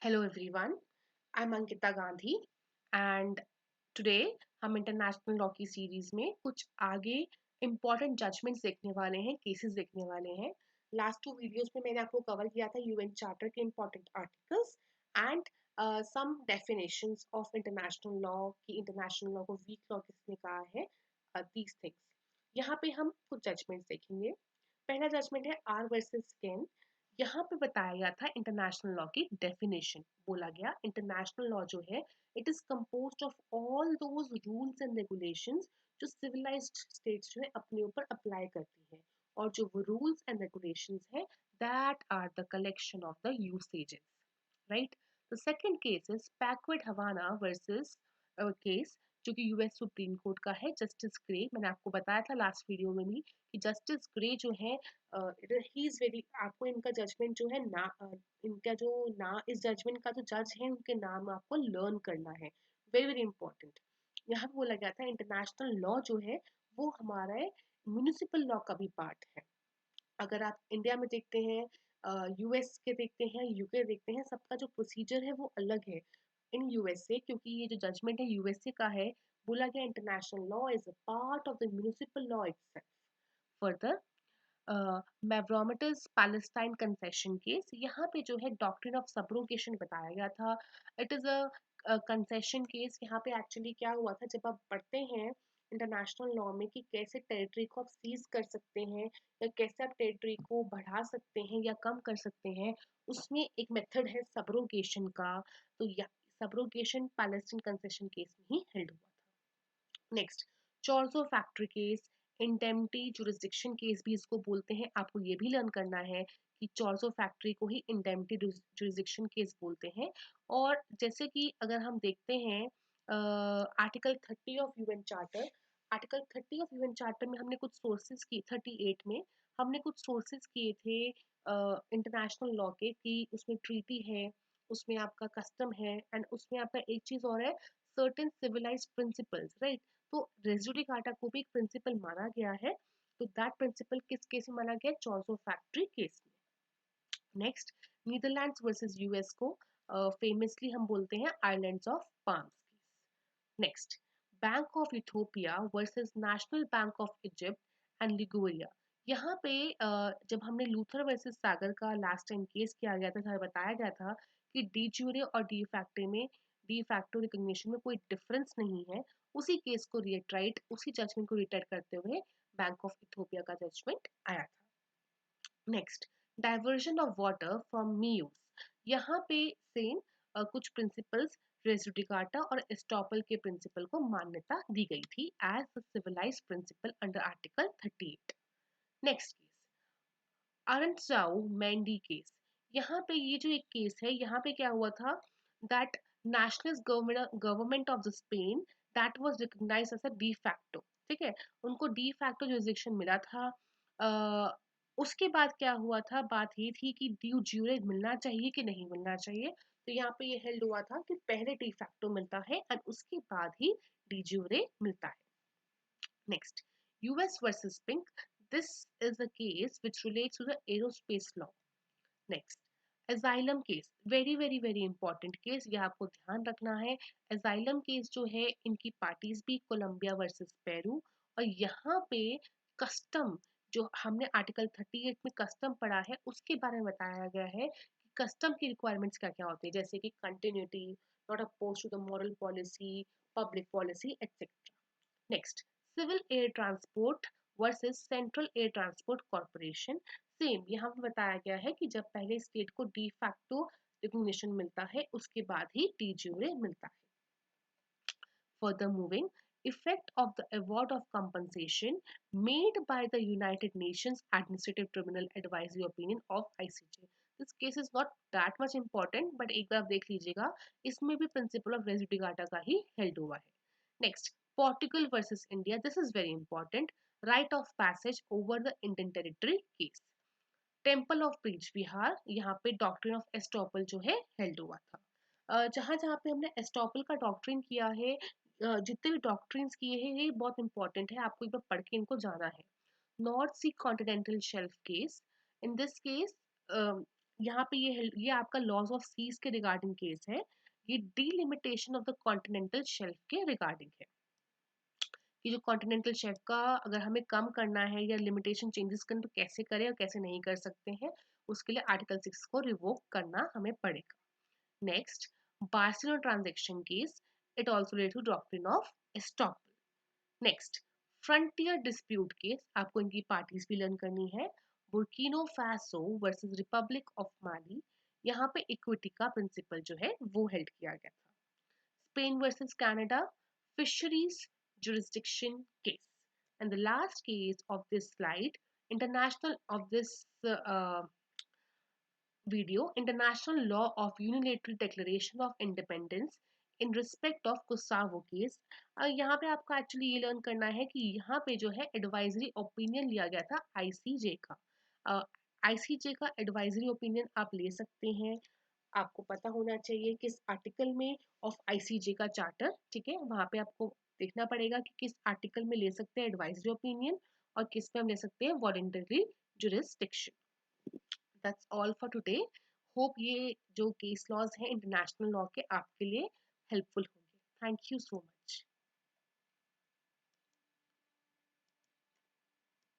Hello everyone, I'm Ankita Gandhi and today हम international law की series में कुछ आगे इम्पोर्टेंट जजमेंट्स देखने वाले हैं, केसेस देखने वाले हैं। लास्ट टू वीडियोस में मैंने आपको कवर किया था यूएन चार्टर के important articles and some definitions of international law कि इंटरनेशनल लॉ को वीक लॉ किसने कहा है, दीज थिंग्स। यहाँ पे हम कुछ जजमेंट्स देखेंगे। पहला जजमेंट है आर वर्सेस केन। यहाँ पे बताया गया था इंटरनेशनल लॉ की डेफिनेशन। बोला गया इंटरनेशनल लॉ जो है it is composed of all those rules and regulations जो सिविलाइज्ड स्टेट्स जो है अपने ऊपर अप्लाई करती है, और जो वो रूल्स एंड रेगुलेशंस है that are the collection of the usages, right. The second case is Paquete Habana versus case, जो कि यूएस सुप्रीम कोर्ट का है। जस्टिस ग्रे, मैंने आपको बताया था लास्ट वीडियो में भी कि जस्टिस ग्रे जो है ही इज वेरी, आपको इनका जजमेंट जो है ना इनका जो ना इस जजमेंट का जो जज है उनके नाम आपको लर्न करना है, वेरी वेरी इंपॉर्टेंट। यहाँ पे बोला गया था इंटरनेशनल लॉ जो है वो हमारा म्यूनिसिपल लॉ का भी पार्ट है। अगर आप इंडिया में देखते हैं, यूएस के देखते हैं, यूके देखते हैं, सबका जो प्रोसीजर है वो अलग है इन यूएसए, क्योंकि ये जो जजमेंट है यूएसए का है। बोला गया international law is a part of the municipal law itself. Further Mavrommatis Palestine concession case, यहाँ पे जो है डॉक्ट्रिन ऑफ सबरोगेशन बताया गया था। It is a concession case. यहाँ पे एक्चुअली क्या हुआ था, जब आप पढ़ते हैं इंटरनेशनल लॉ में कि कैसे टेरिटरी को आप सीज कर सकते हैं या कैसे आप टेरिटरी को बढ़ा सकते हैं या कम कर सकते हैं, उसमें एक मेथड है सबरोगेशन का। तो या सबरोगेशन पैलेस्टाइन कंसेशन केस में ही हेल्ड हुआ था। Next, Chorzow factory case, indemnity jurisdiction case भी इसको बोलते हैं। आपको ये भी लर्न करना है कि चॉर्जो फैक्ट्री को ही इंडेम्निटी जुरिस्डिक्शन केस बोलते हैं। और जैसे कि अगर हम देखते हैं article 30 of UN charter, article 30 of UN charter में हमने कुछ सोर्सेज की, 38 में हमने कुछ सोर्सेज किए थे इंटरनेशनल लॉ के, कि उसमें ट्रीटी है, उसमें आपका कस्टम है, एंड उसमें आपका एक चीज और है, सर्टेन सिविलाइज्ड प्रिंसिपल्स, राइट। तो रेजिडुअली काटा को भी एक प्रिंसिपल माना गया है। तो दैट प्रिंसिपल किस केस में माना गया? चॉर्जो फैक्ट्री केस में। नेक्स्ट, नीदरलैंड्स वर्सेस यूएस को फेमसली हम बोलते हैं islands of palms case. Next, bank of Ethiopia versus national bank of Egypt and Liguria. यहाँ पे जब हमने लूथर वर्सेस सागर का लास्ट टाइम केस किया गया था, बताया गया था कि डी ज्यूरे और डी फैक्टो रिकॉग्निशन में कोई डिफरेंस नहीं है। उसी केस को रिट्राइट, उसी जजमेंट को रिट्राइट करते हुए बैंक ऑफ इथियोपिया का जजमेंट आया था। Next, diversion of water from Meuse. यहाँ पे सेम कुछ प्रिंसिपल्स रेजुडिकाटा और एस्टॉपल के प्रिंसिपल को मान्यता दी गई थी as the civilized principle under article 38। Next case, Arantzazu Mendi case. यहाँ पे ये जो एक केस है, यहाँ पे क्या हुआ था, that nationalist government of the Spain that was recognized as a de facto, ठीक है, उनको डी फैक्टो जुरिसडिक्शन मिला था। उसके बाद क्या हुआ था, बात ये थी कि ड्यू ज्यूरे मिलना चाहिए कि नहीं मिलना चाहिए। तो यहाँ पे ये हेल्ड हुआ था कि पहले डी फैक्टो मिलता है और उसके बाद ही डी ज्यूरे मिलता है। Next, US versus Pink. This is a case which relates to the aerospace law. Next, asylum case. Very very very important case. यह आपको ध्यान रखना है। asylum case जो है, इनकी पार्टीज भी कोलंबिया वर्सेस पेरू। और यहाँ पे कस्टम, जो हमने आर्टिकल 38 में कस्टम पढ़ा है, उसके बारे में बताया गया है कि कस्टम की रिक्वायरमेंट्स क्या क्या होती है, जैसे कि continuity, not oppose to the moral policy, public policy, etcetera. Next, civil air transport versus central air transport corporation. Same यहाँ पे बताया गया है कि जब पहले स्टेट को डी फैक्टो रिकॉग्निशन मिलता है, उसके बाद ही डी ज्यूरे मिलता है। Further moving, effect of the award of compensation made by the United Nations Administrative Tribunal Advisory Opinion of ICJ. This case is not that much important, but एक बार देख लीजिएगा, इसमें भी principle of res judicata का ही held हुआ है. Next, Portugal versus India. This is very important. Right of passage over the Indian territory case. Temple of bridge Bihar, यहाँ पे डॉक्ट्रिन ऑफ एस्टॉपल जो है हेल्ड हुआ था। जहाँ जहाँ पे हमने एस्टॉपल का डॉक्ट्रिन किया है, जितने भी डॉक्ट्रिन्स किए हैं, ये बहुत इंपॉर्टेंट है, आपको एक बार पढ़ के इनको जाना है। North Sea continental shelf case, in this case यहाँ पे ये आपका लॉज ऑफ सीज के रिगार्डिंग केस है। ये delimitation of the continental shelf के रिगार्डिंग है कि जो कॉन्टिनेंटल शेल्फ का अगर हमें कम करना है या लिमिटेशन चेंजेस करना तो कैसे करें और कैसे नहीं कर सकते हैं, उसके लिए आर्टिकल 6 को रिवोक करना हमें पड़ेगा। Next, Barcelona transaction case, it also relate to doctrine of estoppel. Next, frontier dispute case, आपको इनकी पार्टीज भी लर्न करनी है। Burkina Faso versus republic of Mali, यहाँ पे इक्विटी का प्रिंसिपल जो है वो हेल्ड किया गया था। Spain versus Canada, fisheries jurisdiction case. And the last case of this slide, international of this video, international law of unilateral declaration of independence in respect of Kosovo case. यहाँ पे आपको actually ये learn करना है कि यहाँ पे जो है एडवाइजरी ओपिनियन लिया गया था आईसीजे का। आईसीजे का एडवाइजरी ओपिनियन आप ले सकते हैं। आपको पता होना चाहिए किस आर्टिकल में ऑफ आईसीजे का चार्टर, ठीक है, वहां पे आपको देखना पड़ेगा कि किस आर्टिकल में ले सकते हैं एडवाइजरी ओपिनियन और किस में हम ले सकते हैं voluntary jurisdiction. That's all for today. Hope ये जो केस लॉज हैं इंटरनेशनल लॉ के आपके लिए हेल्पफुल होंगे। Thank you so much.